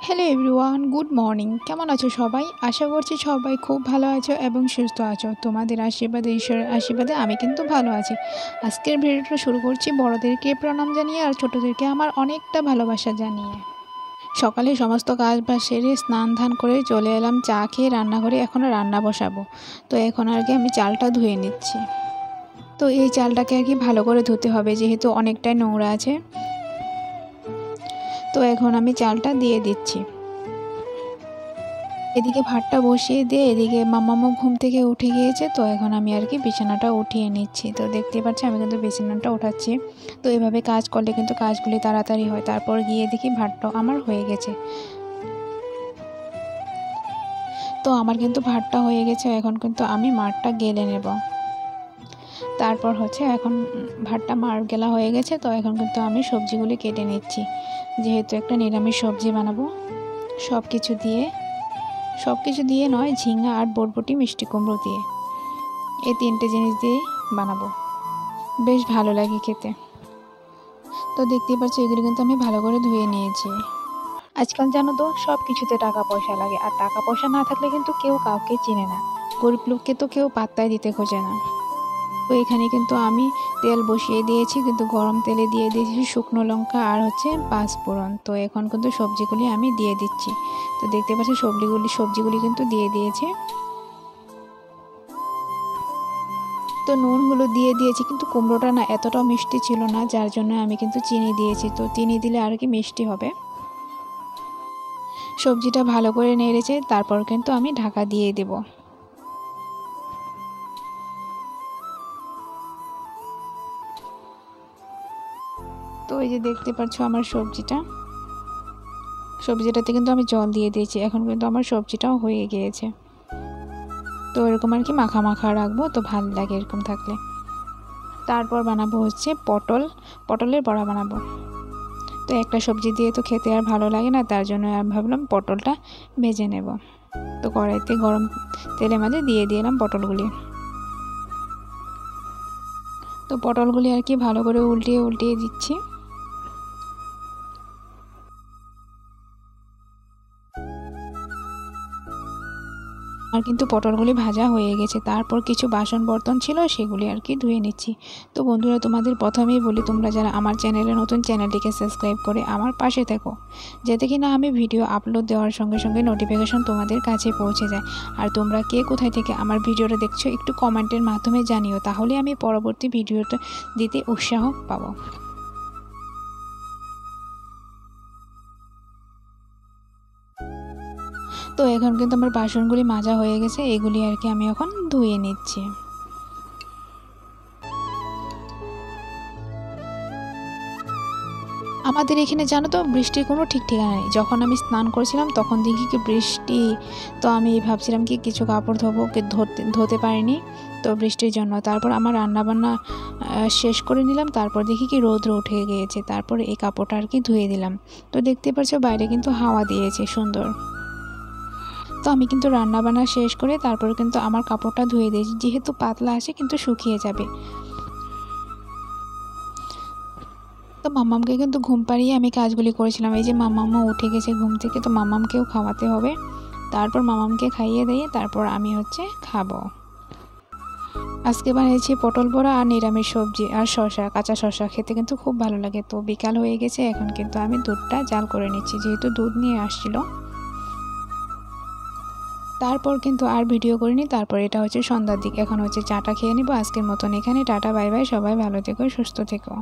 Hello everyone, good morning. কেমন আছো সবাই? আশা করছি সবাই খুব ভালো আছো এবং সুস্থ আছো। তোমাদের আশীর্বাদে, ঈশ্বরের আশীর্বাদে আমি কিন্তু ভালো আছি। আজকের ভিডিওটা শুরু করছি বড়দেরকে প্রণাম জানিয়ে আর ছোটোদেরকে আমার অনেকটা ভালোবাসা জানিয়ে। সকালে সমস্ত কাজ বাজ সেরে স্নান ধান করে চলে এলাম চা খেয়ে রান্নাঘরে। এখনও রান্না বসাবো। তো এখন আর কি আমি চালটা ধুয়ে নিচ্ছি। তো এই চালটাকে আর কি ভালো করে ধুতে হবে, যেহেতু অনেকটাই নোংরা আছে। তো এখন আমি চালটা দিয়ে দিচ্ছি। এদিকে ভাতটা বসিয়ে দিয়ে এদিকে মাম্মামও ঘুম থেকে উঠে গিয়েছে। তো এখন আমি আর কি বিছানাটা উঠিয়ে নিচ্ছি। তো দেখতে পাচ্ছি আমি কিন্তু বিছানাটা উঠাচ্ছি। তো এভাবে কাজ করলে কিন্তু কাজগুলি তাড়াতাড়ি হয়। তারপর গিয়ে দেখি ভাতটাও আমার হয়ে গেছে। তো আমার কিন্তু ভাতটা হয়ে গেছে। এখন কিন্তু আমি মারটা গেলে নেব। তারপর হচ্ছে এখন ভাতটা মার গেলা হয়ে গেছে। তো এখন কিন্তু আমি সবজিগুলি কেটে নিচ্ছি, যেহেতু একটা নিরামিষ সবজি বানাবো। সব কিছু দিয়ে নয়, ঝিঙা আর বরবটি মিষ্টি কুমড়ো দিয়ে, এই তিনটে জিনিস দিয়ে বানাবো। বেশ ভালো লাগে খেতে। তো দেখতেই পাচ্ছি এগুলো কিন্তু আমি ভালো করে ধুয়ে নিয়েছি। আজকাল জানো তো সব কিছুতে টাকা পয়সা লাগে, আর টাকা পয়সা না থাকলে কিন্তু কেউ কাউকে চিনে না। গরিব লোককে তো কেউ পাত্তাই দিতে খোঁজে না। তো এখানে কিন্তু আমি তেল বসিয়ে দিয়েছি, কিন্তু গরম তেলে দিয়ে দিয়েছি শুকনো লঙ্কা আর হচ্ছে পাঁচফোড়ন। তো এখন কিন্তু সবজিগুলি আমি দিয়ে দিচ্ছি। তো দেখতে পাচ্ছি সবজিগুলি কিন্তু দিয়ে দিয়েছি। তো নুন হলুদ দিয়ে দিয়েছি, কিন্তু কুমড়োটা না এতটাও মিষ্টি ছিল না, যার জন্য আমি কিন্তু চিনি দিয়েছি। তো চিনি দিলে আর কি মিষ্টি হবে। সবজিটা ভালো করে নেড়েছে, তারপর কিন্তু আমি ঢাকা দিয়ে দেব। তো এই যে দেখতে পাচ্ছ আমার সবজিটাতে কিন্তু আমি জল দিয়ে দিয়েছি। এখন কিন্তু আমার সবজিটাও হয়ে গিয়েছে। তো এরকম আর কি মাখা মাখা রাখবো, তো ভালো লাগে এরকম থাকলে। তারপর বানাবো হচ্ছে পটলের বড়া বানাবো। তো একটা সবজি দিয়ে তো খেতে আর ভালো লাগে না, তার জন্য আমি ভাবলাম পটলটা ভেজে নেব। তো কড়াইতে গরম তেলের মাঝে দিয়ে দিলাম পটলগুলি। তো পটলগুলি আর কি ভালো করে উল্টিয়ে দিচ্ছি। আর কিন্তু পটলগুলি ভাজা হয়ে গেছে। তারপর কিছু বাসন বর্তন ছিল, সেগুলি আর কি ধুয়ে নিচ্ছি। তো বন্ধুরা, তোমাদের প্রথমেই বলি, তোমরা যারা আমার চ্যানেলে নতুন, চ্যানেলটিকে সাবস্ক্রাইব করে আমার পাশে থেকো, যাতে কিনা আমি ভিডিও আপলোড দেওয়ার সঙ্গে সঙ্গে নোটিফিকেশন তোমাদের কাছে পৌঁছে যায়। আর তোমরা কে কোথায় থেকে আমার ভিডিওটা দেখছো একটু কমেন্টের মাধ্যমে জানিও, তাহলে আমি পরবর্তী ভিডিওটা দিতে উৎসাহ পাবো। তো এখন কিন্তু আমার বাসনগুলি মাজা হয়ে গেছে, এগুলি আর কি আমি এখন ধুয়ে নিচ্ছি। আমাদের এখানে জানো তো বৃষ্টির কোনো ঠিক ঠিকানা নেই। যখন আমি স্নান করেছিলাম তখন দেখি কি বৃষ্টি। তো আমি ভাবছিলাম কি কিছু কাপড় ধোবো, ধুতে পারিনি তো বৃষ্টির জন্য। তারপর আমার রান্নাবান্না শেষ করে নিলাম। তারপর দেখি কি রৌদ্র উঠে গিয়েছে। তারপর এই কাপড়টা আর কি ধুয়ে দিলাম। তো দেখতে পাচ্ছ বাইরে কিন্তু হাওয়া দিয়েছে সুন্দর। তো আমি কিন্তু রান্নাবান্না শেষ করে তারপর কিন্তু আমার কাপড়টা ধুয়ে দিয়েছি, যেহেতু পাতলা আছে কিন্তু শুকিয়ে যাবে। তো মাম্মামকে কিন্তু ঘুম পাড়িয়ে আমি কাজগুলি করেছিলাম। এই যে মাম্মামও উঠে গেছে ঘুম থেকে, তো মাম্মামকেও খাওয়াতে হবে। তারপর মাম্মামকে খাইয়ে দিয়ে তারপর আমি হচ্ছে খাবো। আজকে বানিয়েছি পটল বড়া আর নিরামিষ সবজি আর শসা, কাঁচা শসা খেতে কিন্তু খুব ভালো লাগে। তো বিকাল হয়ে গেছে, এখন কিন্তু আমি দুধটা জাল করে নিচ্ছি, যেহেতু দুধ নিয়ে আসছিল। তারপর কিন্তু আর ভিডিও করিনি। তারপর এটা হচ্ছে সন্ধ্যার দিক, এখন হচ্ছে চাটা খেয়ে নিব। আজকের মতন এখানে টাটা, বাই বাই। সবাই ভালো থেকো, সুস্থ থেকো।